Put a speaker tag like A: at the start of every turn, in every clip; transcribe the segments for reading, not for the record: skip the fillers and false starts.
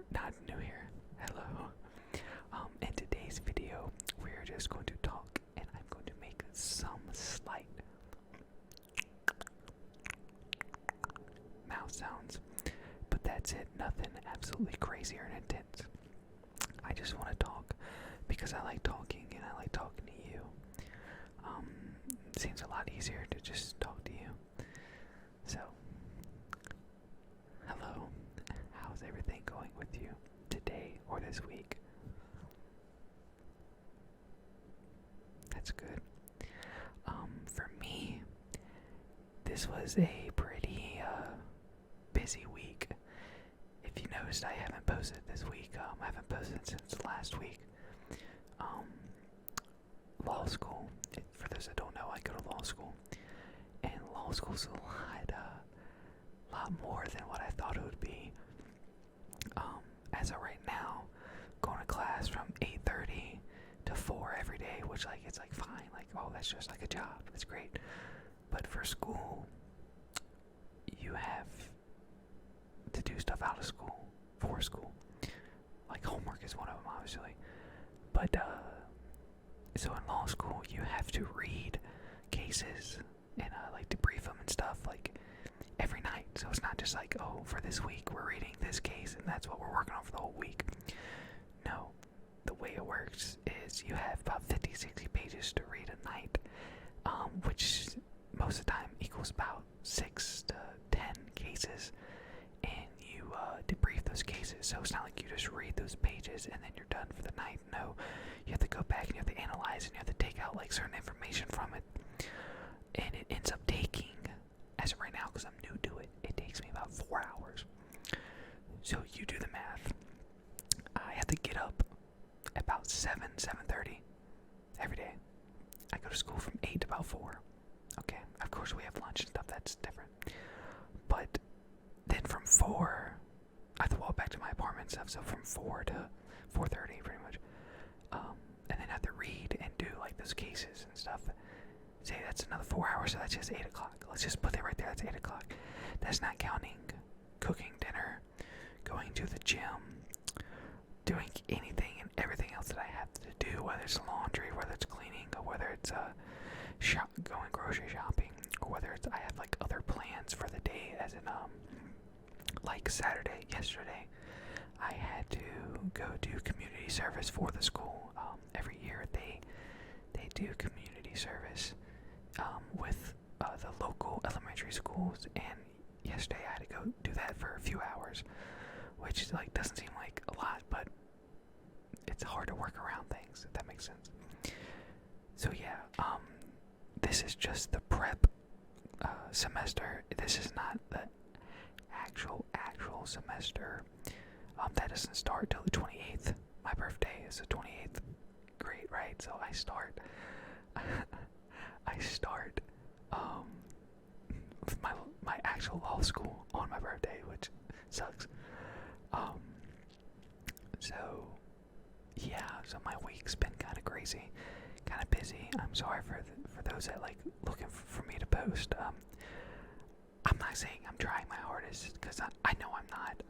A: not new here. Hello. In today's video, we're just going to talk, and I'm going to make some slight mouth sounds, but that's it. Nothing absolutely crazy or intense. I just want to talk because I like talking, and I like talking to you. It seems a lot easier to just talk to you. So, hello. How's everything going with you today or this week? That's good. For me, this was a pretty busy week. If you noticed, I haven't posted this week. I haven't posted since last week. Law school. For those that don't know, I go to law school, and law school's a lot more than what I thought it would be. As of right now, going to class from 8:30 to 4 every day, which it's fine. That's just like a job. It's great. But for school, you have to do stuff out of school for school. Like homework is one of them, obviously. But so in law school, you have to read cases and debrief them and stuff every night. So it's not just for this week we're reading this case and that's what we're working on for the whole week. No, the way it works is you have about 50, 60 pages to read a night, which most of the time equals about 6 to 10 cases, and you debrief those cases. So it's not like you just read those pages and then you're done for the night. No, you have to go back and you have to analyze and you have to take out certain information from it, and it ends up taking, as of right now, because I'm new to it, it takes me about 4 hours. So you do the math. I have to get up about 7:30 every day. I go to school from 8 to about 4. Okay, of course we have lunch and stuff, that's different. But then from 4, I have to walk back to my apartment and stuff, so from 4 to 4:30 pretty much. And then I have to read and do those cases and stuff. Say that's another 4 hours, so that's just 8 o'clock. Let's just put that right there, that's 8 o'clock. That's not counting cooking dinner, going to the gym, doing anything and everything else that I have to do, whether it's laundry, whether it's cleaning, or whether it's going grocery shopping, or whether it's I have other plans for the day, as in yesterday, I had to go do community service for the school. Every year they do community service with the local elementary schools, and yesterday I had to go do that for a few hours, which doesn't seem like a lot, but it's hard to work around things, if that makes sense. So yeah, this is just the prep semester. This is not the actual semester. That doesn't start till the 28th. My birthday is the 28th. Great, right? So I start my actual law school on my birthday, which sucks. So yeah, so my week's been kind of crazy, kind of busy. I'm sorry for those that looking for me to post. I'm not saying I'm trying my hardest, because I know I'm not.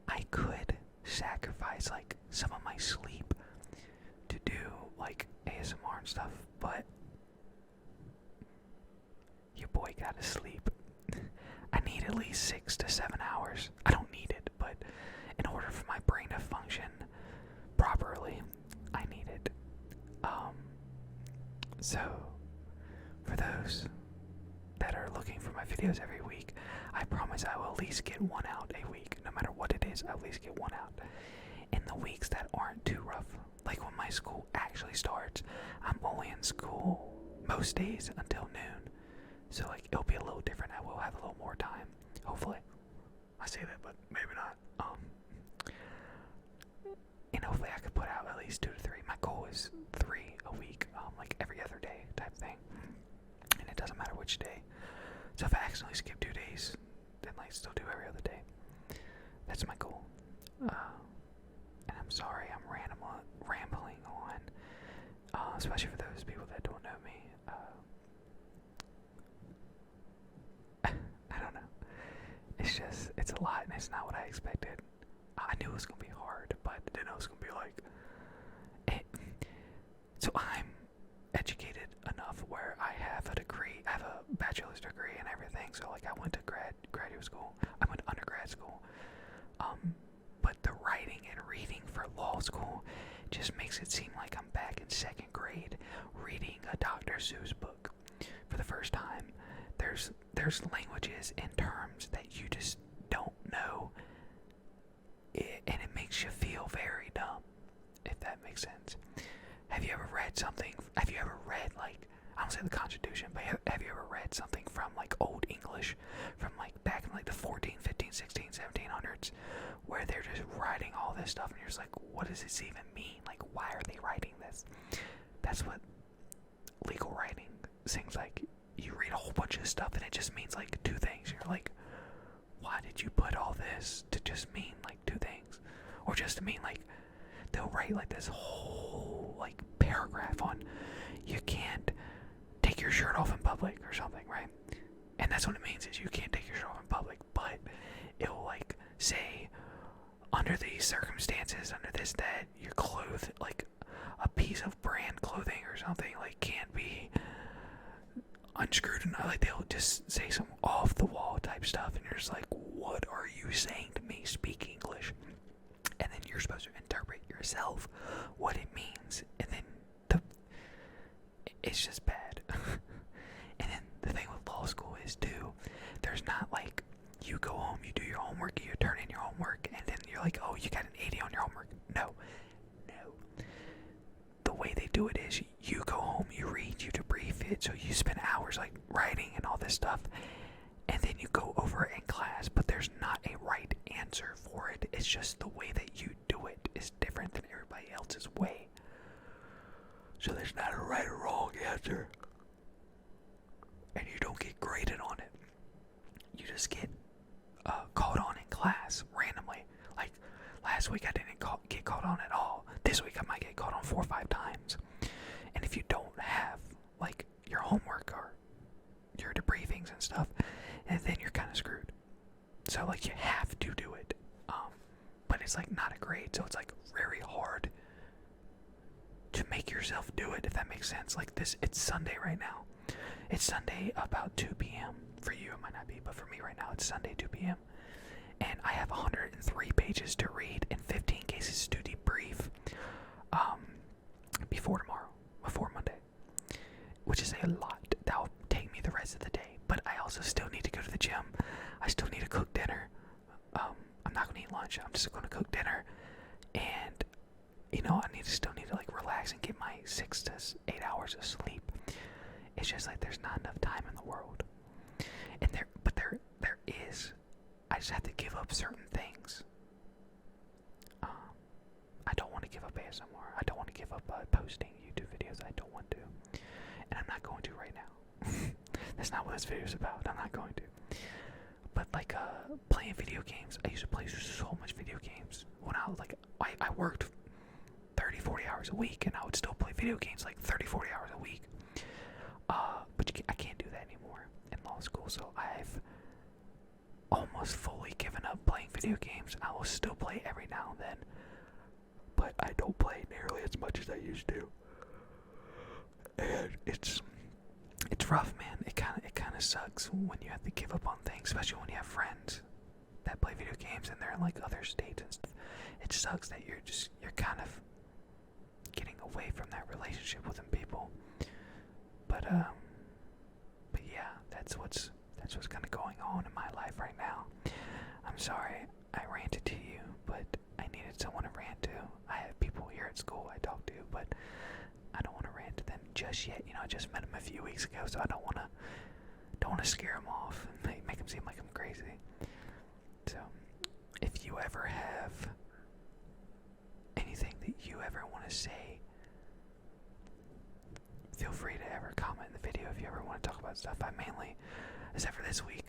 A: I could sacrifice some of my sleep to do ASMR and stuff, but your boy gotta sleep. I need at least 6 to 7 hours. I don't need it, but in order for my brain to function properly, I need it. So for those that are looking for my videos every week, I promise I will at least get one out a week. No matter what it is, I'll at least get one out. In the weeks that aren't too rough, like when my school actually starts, I'm only in school most days until noon. So it'll be a little different. I will have a little more time, hopefully. I say that, but maybe not. And hopefully I could put out at least 2 to 3. My goal is 3 a week, every other day type thing. And it doesn't matter which day. So if I accidentally skip 2 days, then still do every other day. It especially for those people that don't know me. I don't know. It's a lot, and it's not what I expected. I knew it was gonna be hard, but I didn't know it was gonna be like it. So I'm educated enough where I have a degree, I have a bachelor's degree and everything. So like I went to graduate school, I went to undergrad school. But the writing and reading for law school just makes it seem like I'm back in second grade reading a Dr. Seuss book for the first time. There's languages and terms that you just don't know, and it makes you feel very dumb, if that makes sense. Have you ever read something? Have you ever read, like, I don't say the Constitution, but have you ever read something from like Old English, from like back in like the 14, 15, 16, 1700s, where they're just writing all this stuff, and you're just like, what does this even mean? Like, why are they writing this? That's what legal writing seems like. You read a whole bunch of stuff, and it just means like two things. You're like, why did you put all this to just mean like two things, or just to mean like they'll write like this whole like paragraph on you can't take your shirt off in public or something, right? And that's what it means, is you can't take your shirt off in public, but it'll like say under these circumstances, under this, that your clothes, like a piece of brand clothing or something, like can't be unscrewed, and like they'll just say some off the wall type stuff, and you're just like, what are you saying to me? Speak English. And then you're supposed to interpret yourself what it means, and then it's just bad. And then the thing with law school is too, there's not like you go home, you do your homework, you turn in your homework, and then you're like, oh, you got an 80 on your homework. No. The way they do it is you go home, you read, you debrief it, so you spend hours like writing and all this stuff, and then you go over it in class, but there's not a right answer for it. It's just the way that you do it is different than everybody else's way. So there's not a right or wrong answer, and you don't get graded on it. You just get called on in class randomly. Like last week I didn't get called on at all. This week I might get called on 4 or 5 times. And if you don't have like your homework or your debriefings and stuff, and then you're kind of screwed. So like you have to do it, but it's like not a grade, so it's like very hard to make yourself do it, if that makes sense. Like this, it's Sunday right now. It's Sunday about 2 p.m. For you, it might not be, but for me right now, it's Sunday 2 p.m. And I have 103 pages to read and 15 cases to debrief before Monday, which is a lot. That'll take me the rest of the day. But I also still need to go to the gym. I still need to cook dinner. I'm not gonna eat lunch. I'm just gonna cook dinner, and I still need to like relax and get my 6 to 8 hours of sleep. It's just like there's not enough time in the world, and there is. I just have to give up certain things. I don't want to give up ASMR. I don't want to give up posting YouTube videos. I don't want to, and I'm not going to right now. That's not what this video is about. I'm not going to. But like playing video games, I used to play so much video games when I was like, I worked 30, 40 hours a week, and I would still play video games like 30, 40 hours a week. But I can't do that anymore in law school, so I've almost fully given up playing video games. I will still play every now and then, but I don't play nearly as much as I used to. And it's rough, man. It kind of sucks when you have to give up on things, especially when you have friends that play video games and they're in like other states and stuff. It sucks that you're kind of getting away from that relationship with them people. But yeah, that's what's kind of going on in my life right now. I'm sorry I ranted to you, but I needed someone to rant to. I have people here at school I talk to, but I don't want to rant to them just yet. I just met them a few weeks ago, so I don't want to scare them off and make them seem like I'm crazy. So, if you ever have anything that you ever want to say, feel free to ever comment in the video if you ever want to talk about stuff. I mainly, except for this week,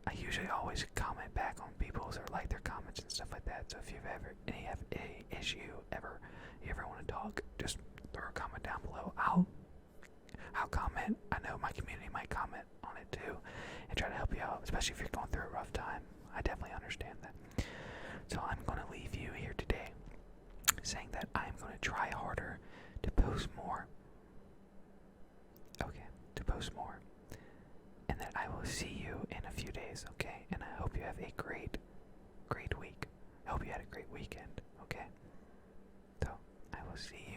A: I usually always comment back on people's or like their comments and stuff like that. So if you've ever have any issue you ever want to talk, just throw a comment down below. I'll comment. I know my community might comment on it too and try to help you out, especially if you're going through a rough time. I definitely understand that. So I'm going to leave you guys, okay? And I hope you have a great, great week. I hope you had a great weekend, okay? So, I will see